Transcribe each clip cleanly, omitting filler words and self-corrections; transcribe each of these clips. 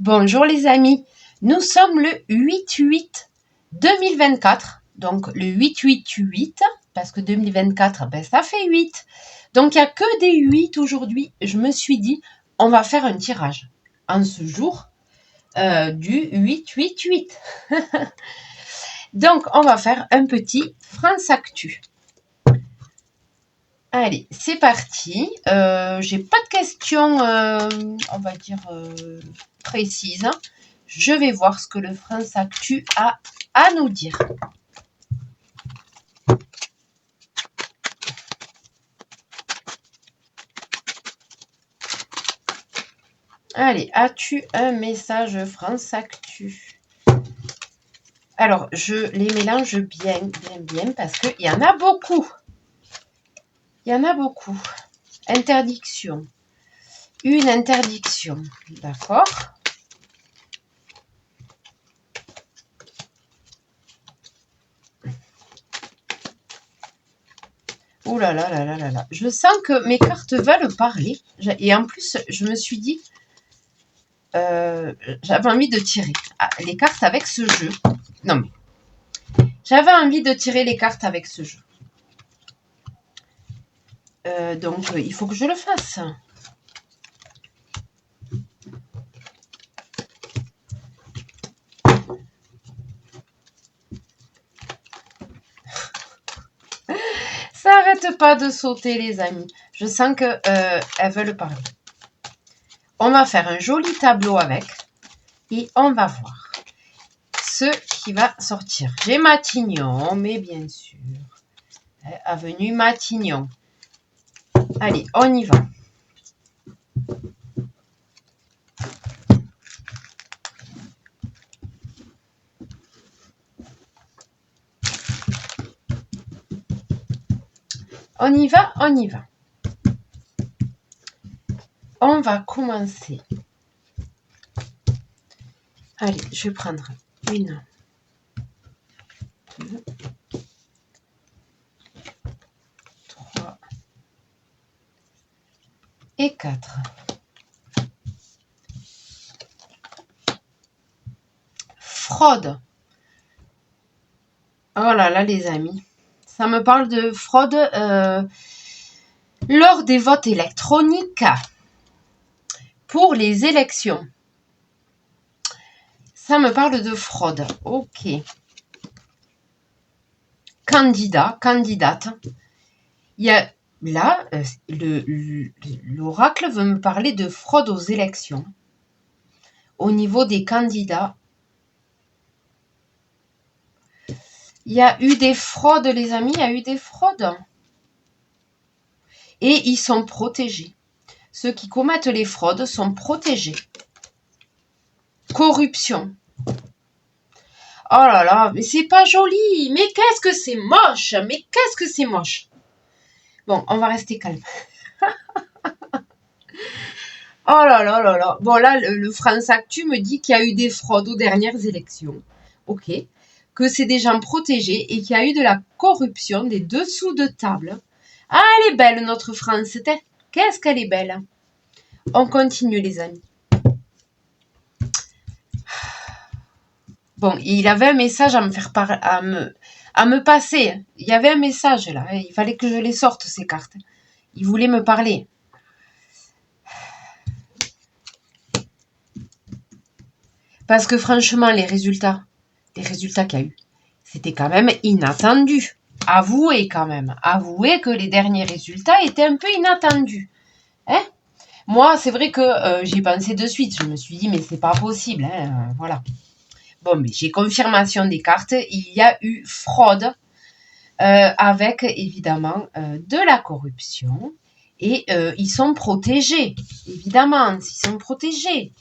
Bonjour les amis, nous sommes le 8-8 2024, donc le 8-8-8, parce que 2024, ben, ça fait 8. Donc il n'y a que des 8 aujourd'hui. Je me suis dit, on va faire un tirage en ce jour du 8-8-8. Donc on va faire un petit France Actu. Allez, c'est parti. J'ai pas de questions, on va dire, précises. Je vais voir ce que le France Actu a à nous dire. Allez, as-tu un message France Actu? Alors, je les mélange bien parce qu'il y en a beaucoup. Il y en a beaucoup. Interdiction. Une interdiction. D'accord. Ouh là là là là là là. Je sens que mes cartes veulent parler. Et en plus, je me suis dit, j'avais envie de tirer les cartes avec ce jeu. Non mais, j'avais envie de tirer les cartes avec ce jeu. Donc, il faut que je le fasse. Ça n'arrête pas de sauter, les amis. Je sens que elles veulent parler. On va faire un joli tableau avec. Et on va voir ce qui va sortir. J'ai Matignon, mais bien sûr. Avenue Matignon. Allez, on y va. On y va, on y va. On va commencer. Allez, je vais prendre une, 2, 3 et 4. Fraude. Oh là là, les amis. Ça me parle de fraude lors des votes électroniques pour les élections. Ça me parle de fraude. Ok. Candidat, candidate. Il y a là, l'oracle veut me parler de fraude aux élections. Au niveau des candidats, il y a eu des fraudes, les amis, il y a eu des fraudes. Et ils sont protégés. Ceux qui commettent les fraudes sont protégés. Corruption. Oh là là, mais c'est pas joli. Mais qu'est-ce que c'est moche. Mais qu'est-ce que c'est moche. Bon, on va rester calme. Oh là là là là. Bon là, le France Actu me dit qu'il y a eu des fraudes aux dernières élections. Ok. Que c'est des gens protégés et qu'il y a eu de la corruption des dessous de table. Ah, elle est belle, notre France. Qu'est-ce qu'elle est belle. On continue, les amis. Bon, il avait un message à me faire à me passer. Il y avait un message là. Il fallait que je les sorte, ces cartes. Il voulait me parler. Parce que franchement, les résultats qu'il y a eu, c'était quand même inattendu. Avouez quand même. Avouez que les derniers résultats étaient un peu inattendus. Hein? Moi, c'est vrai que j'y pensé de suite. Je me suis dit, mais c'est pas possible. Hein, voilà. Bon, mais j'ai confirmation des cartes. Il y a eu fraude avec, évidemment, de la corruption. Et ils sont protégés. Évidemment, ils sont protégés.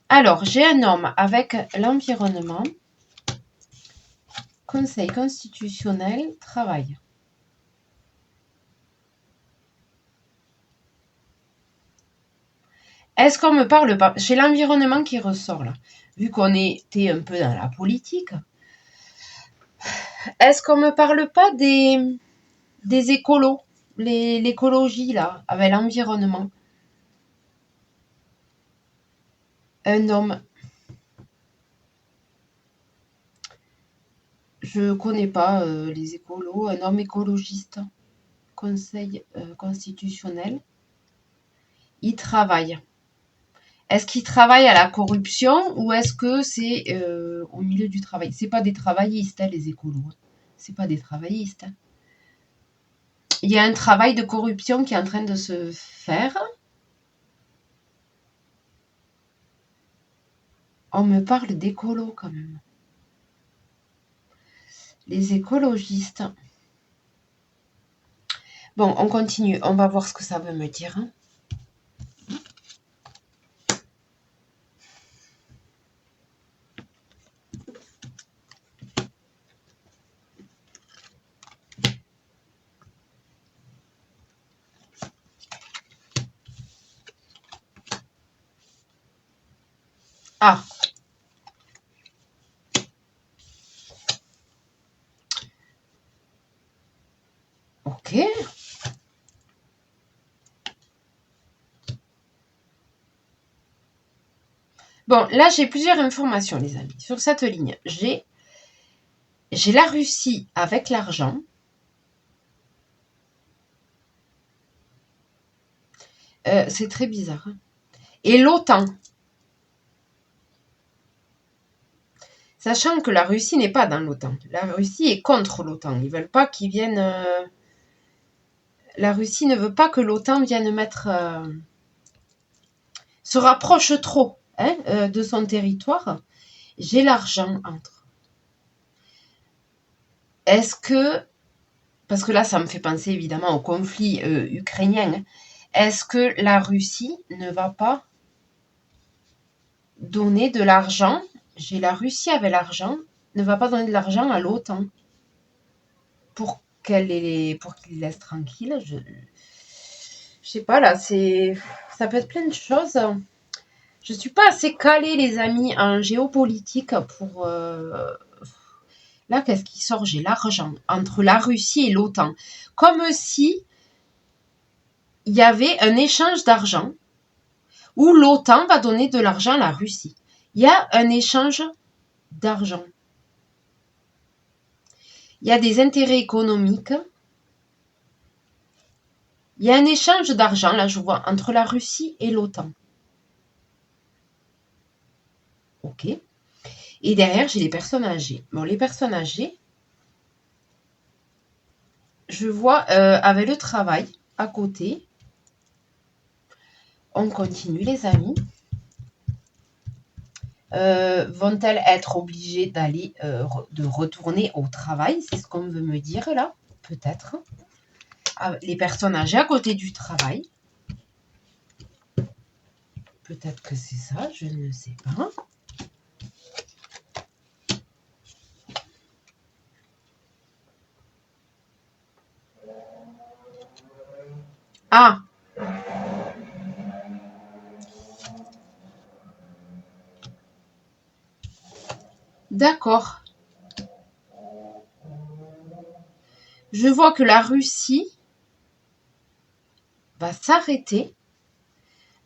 Alors, j'ai un homme avec l'environnement. Conseil constitutionnel, travail. Est-ce qu'on me parle pas? J'ai l'environnement qui ressort là. Vu qu'on était un peu dans la politique. Est-ce qu'on me parle pas des écolos? L'écologie là, avec l'environnement. Un homme. Je connais pas les écolos. Un homme écologiste. Conseil constitutionnel. Il travaille. Est-ce qu'il travaille à la corruption ou est-ce que c'est au milieu du travail? C'est pas des travaillistes, hein, les écolos. C'est pas des travaillistes. Hein. Il y a un travail de corruption qui est en train de se faire. On me parle d'écolos quand même. Les écologistes. Bon, on continue. On va voir ce que ça veut me dire. Hein. Ah. Ok. Bon, là, j'ai plusieurs informations, les amis. Sur cette ligne, j'ai la Russie avec l'argent. C'est très bizarre. Hein. Et l'OTAN. Sachant que la Russie n'est pas dans l'OTAN. La Russie est contre l'OTAN. Ils veulent pas qu'ils viennent... La Russie ne veut pas que l'OTAN vienne mettre... se rapproche trop de son territoire. J'ai l'argent entre. Est-ce que... Parce que là, ça me fait penser évidemment au conflit ukrainien. Hein, est-ce que la Russie ne va pas donner de l'argent? J'ai la Russie avec l'argent. Ne va pas donner de l'argent à l'OTAN. Pour qu'il les laisse tranquilles. Je sais pas, là, ça peut être plein de choses. Je suis pas assez calée, les amis, en géopolitique pour... Là, qu'est-ce qui sort? J'ai l'argent entre la Russie et l'OTAN. Comme si il y avait un échange d'argent où l'OTAN va donner de l'argent à la Russie. Il y a un échange d'argent. Il y a des intérêts économiques. Il y a un échange d'argent, là, je vois, entre la Russie et l'OTAN. Ok. Et derrière, j'ai les personnes âgées. Bon, les personnes âgées, je vois avec le travail à côté. On continue, les amis. Vont-elles être obligées d'aller, de retourner au travail? C'est ce qu'on veut me dire là, peut-être. Les personnes âgées à côté du travail. Peut-être que c'est ça, je ne sais pas. Ah! D'accord. Je vois que la Russie va s'arrêter.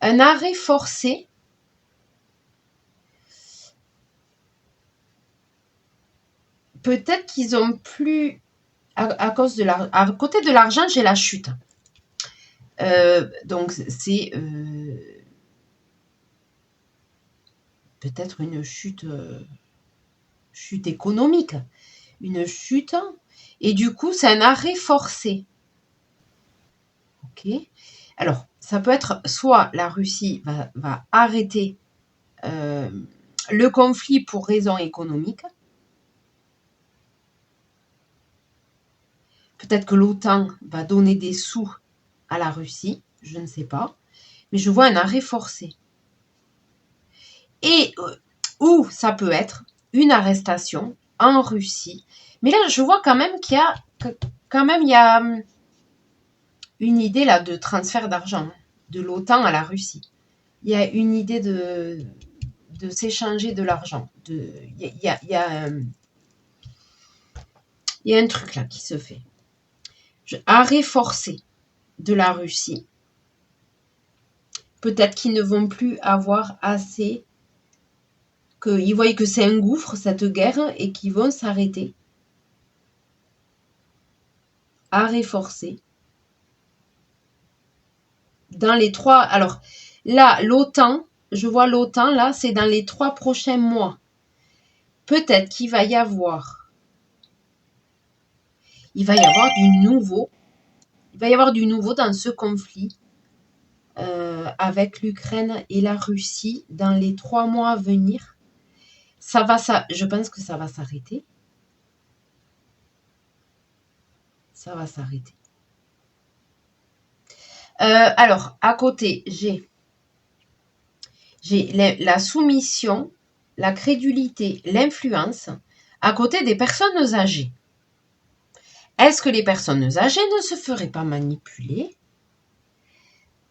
Un arrêt forcé. Peut-être qu'ils ont plus... À cause de l'argent. À côté de l'argent, j'ai la chute. Donc, c'est... peut-être une chute... chute économique. Une chute. Et du coup, c'est un arrêt forcé. Ok. Alors, ça peut être soit la Russie va arrêter le conflit pour raisons économiques. Peut-être que l'OTAN va donner des sous à la Russie, je ne sais pas. Mais je vois un arrêt forcé. Et ou ça peut être une arrestation en Russie. Mais là, je vois quand même qu'il y a une idée là de transfert d'argent de l'OTAN à la Russie. Il y a une idée de s'échanger de l'argent. Il y a un truc là qui se fait. Arrêt forcé de la Russie. Peut-être qu'ils ne vont plus avoir assez qu'ils voient que c'est un gouffre, cette guerre, et qu'ils vont s'arrêter. Arrêt forcé. Dans les 3... Alors, là, l'OTAN, je vois l'OTAN, là, c'est dans les 3 prochains mois. Peut-être qu'il va y avoir... Il va y avoir du nouveau. Il va y avoir du nouveau dans ce conflit avec l'Ukraine et la Russie dans les 3 mois à venir. Je pense que ça va s'arrêter. Ça va s'arrêter. Alors, à côté, j'ai la soumission, la crédulité, l'influence, à côté des personnes âgées. Est-ce que les personnes âgées ne se feraient pas manipuler?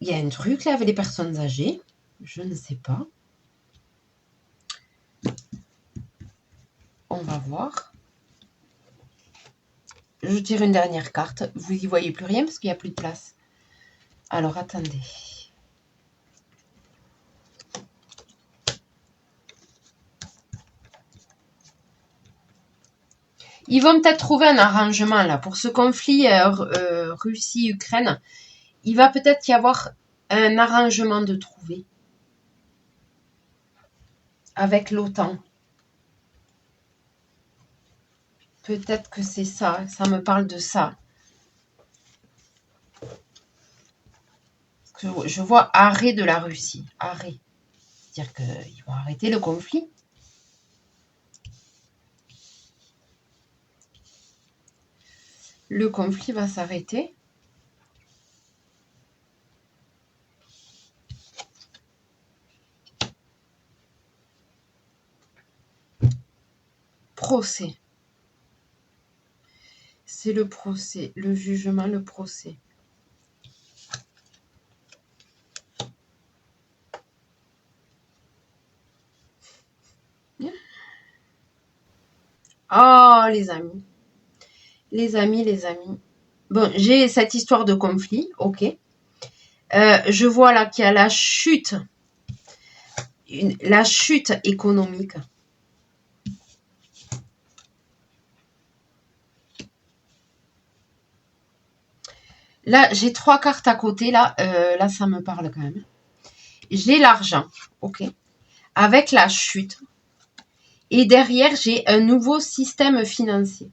Il y a un truc là avec les personnes âgées. Je ne sais pas. On va voir. Je tire une dernière carte. Vous n'y voyez plus rien parce qu'il n'y a plus de place. Alors, attendez. Ils vont peut-être trouver un arrangement là pour ce conflit Russie-Ukraine. Il va peut-être y avoir un arrangement de trouver avec l'OTAN. Peut-être que c'est ça, ça me parle de ça. Parce que je vois arrêt de la Russie, arrêt. C'est-à-dire qu'ils vont arrêter le conflit. Le conflit va s'arrêter. Procès. C'est le procès, le jugement, le procès. Oh, les amis. Les amis, les amis. Bon, j'ai cette histoire de conflit, ok. Je vois là qu'il y a la chute économique. Là, j'ai 3 cartes à côté. Là, ça me parle quand même. J'ai l'argent, ok, avec la chute. Et derrière, j'ai un nouveau système financier.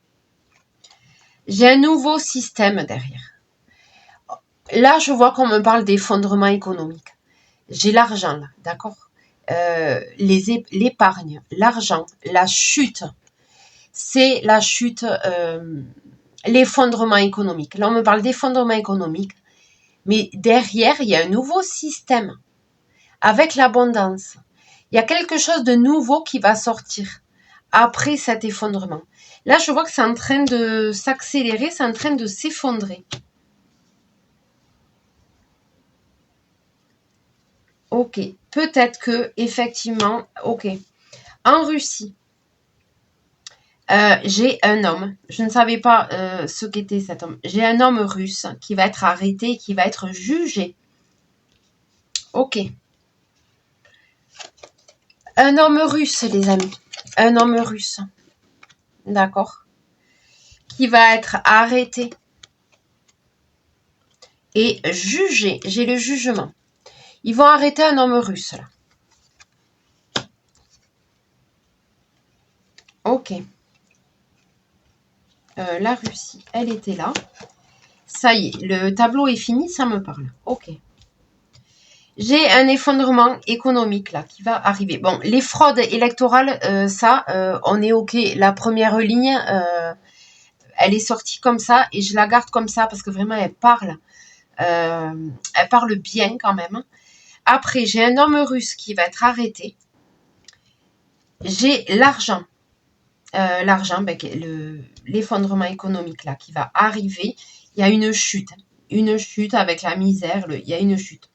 J'ai un nouveau système derrière. Là, je vois qu'on me parle d'effondrement économique. J'ai l'argent là, d'accord, l'épargne, l'argent, la chute. C'est la chute, l'effondrement économique. Là, on me parle d'effondrement économique. Mais derrière, il y a un nouveau système avec l'abondance. Il y a quelque chose de nouveau qui va sortir après cet effondrement. Là, je vois que c'est en train de s'accélérer, c'est en train de s'effondrer. Ok, peut-être que effectivement, ok. En Russie, j'ai un homme. Je ne savais pas ce qu'était cet homme. J'ai un homme russe qui va être arrêté, qui va être jugé. Ok. Un homme russe, les amis. Un homme russe. D'accord. Qui va être arrêté et jugé. J'ai le jugement. Ils vont arrêter un homme russe, là. Ok. La Russie, elle était là. Ça y est, le tableau est fini, ça me parle. Ok. J'ai un effondrement économique là qui va arriver. Bon, les fraudes électorales, on est ok. La première ligne, elle est sortie comme ça et je la garde comme ça parce que vraiment elle parle bien quand même. Après, j'ai un homme russe qui va être arrêté. J'ai l'argent. L'effondrement économique là qui va arriver. Il y a une chute avec la misère. Il y a une chute.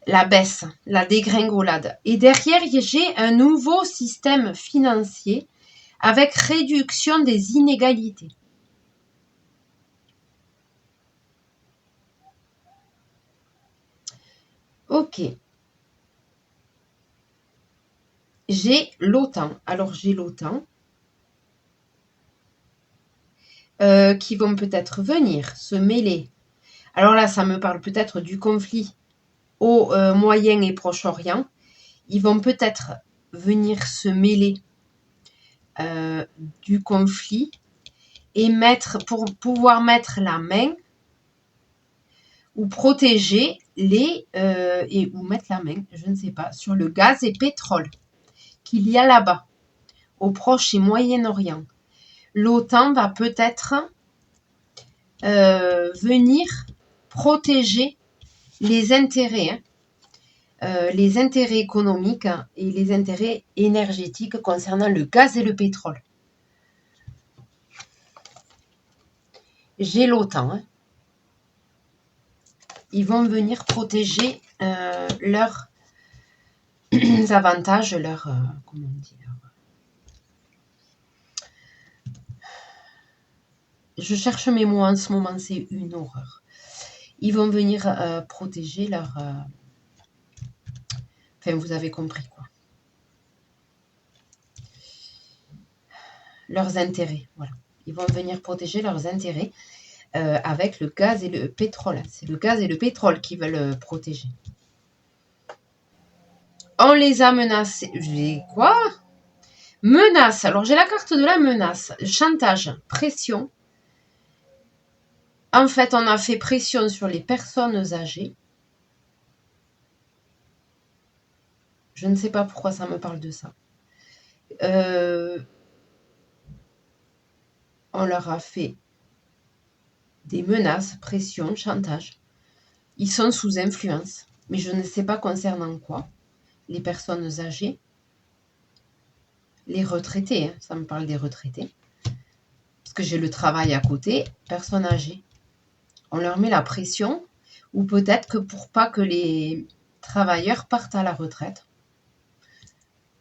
La baisse, la dégringolade. Et derrière, j'ai un nouveau système financier avec réduction des inégalités. Ok. J'ai l'OTAN. Alors, j'ai l'OTAN qui vont peut-être venir se mêler. Alors là, ça me parle peut-être du conflit au Moyen et Proche-Orient. Ils vont peut-être venir se mêler du conflit et pour pouvoir mettre la main ou protéger ou mettre la main, je ne sais pas, sur le gaz et pétrole qu'il y a là-bas, au Proche et Moyen-Orient. L'OTAN va peut-être venir protéger les intérêts économiques et les intérêts énergétiques concernant le gaz et le pétrole. J'ai l'OTAN. Ils vont venir protéger leurs avantages, comment on dit, je cherche mes mots en ce moment, c'est une horreur. Ils vont venir protéger enfin, vous avez compris quoi. Leurs intérêts, voilà. Ils vont venir protéger leurs intérêts avec le gaz et le pétrole. C'est le gaz et le pétrole qui veulent protéger. On les a menacés. J'ai quoi? Menace. Alors, j'ai la carte de la menace. Chantage, pression. En fait, on a fait pression sur les personnes âgées. Je ne sais pas pourquoi ça me parle de ça. On leur a fait des menaces, pression, chantage. Ils sont sous influence, mais je ne sais pas concernant quoi. Les personnes âgées, les retraités, hein, ça me parle des retraités. Parce que j'ai le travail à côté, personnes âgées. On leur met la pression, ou peut-être que pour pas que les travailleurs partent à la retraite.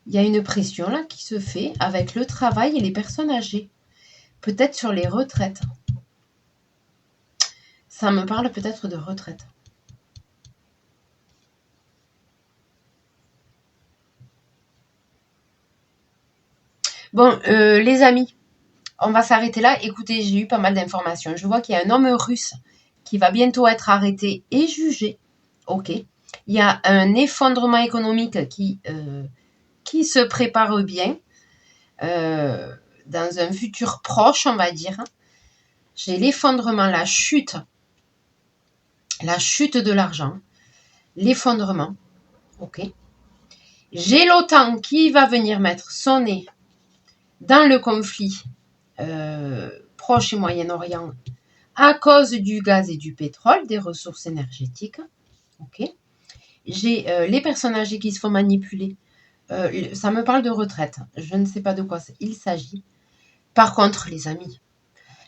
Il y a une pression là qui se fait avec le travail et les personnes âgées. Peut-être sur les retraites. Ça me parle peut-être de retraite. Bon, les amis, on va s'arrêter là. Écoutez, j'ai eu pas mal d'informations. Je vois qu'il y a un homme russe qui va bientôt être arrêté et jugé. Ok. Il y a un effondrement économique qui se prépare bien dans un futur proche, on va dire. J'ai l'effondrement, la chute de l'argent, l'effondrement. Ok. J'ai l'OTAN qui va venir mettre son nez dans le conflit Proche et Moyen-Orient à cause du gaz et du pétrole, des ressources énergétiques. Ok. J'ai les personnes âgées qui se font manipuler. Ça me parle de retraite. Je ne sais pas de quoi il s'agit. Par contre, les amis,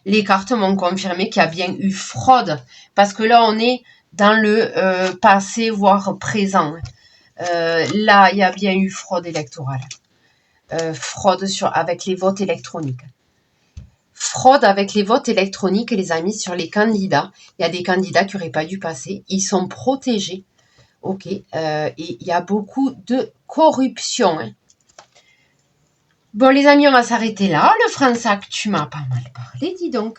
les cartes m'ont confirmé qu'il y a bien eu fraude. Parce que là, on est dans le passé, voire présent. Là, il y a bien eu fraude électorale. Fraude avec les votes électroniques. Fraude avec les votes électroniques, les amis, sur les candidats. Il y a des candidats qui n'auraient pas dû passer. Ils sont protégés. Ok. Et il y a beaucoup de corruption. Hein. Bon, les amis, on va s'arrêter là. Le Fransac, tu m'as pas mal parlé, dis donc.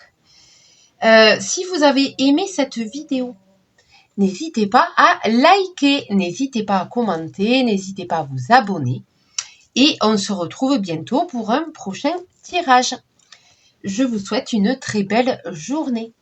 Si vous avez aimé cette vidéo, n'hésitez pas à liker, n'hésitez pas à commenter, n'hésitez pas à vous abonner. Et on se retrouve bientôt pour un prochain tirage. Je vous souhaite une très belle journée.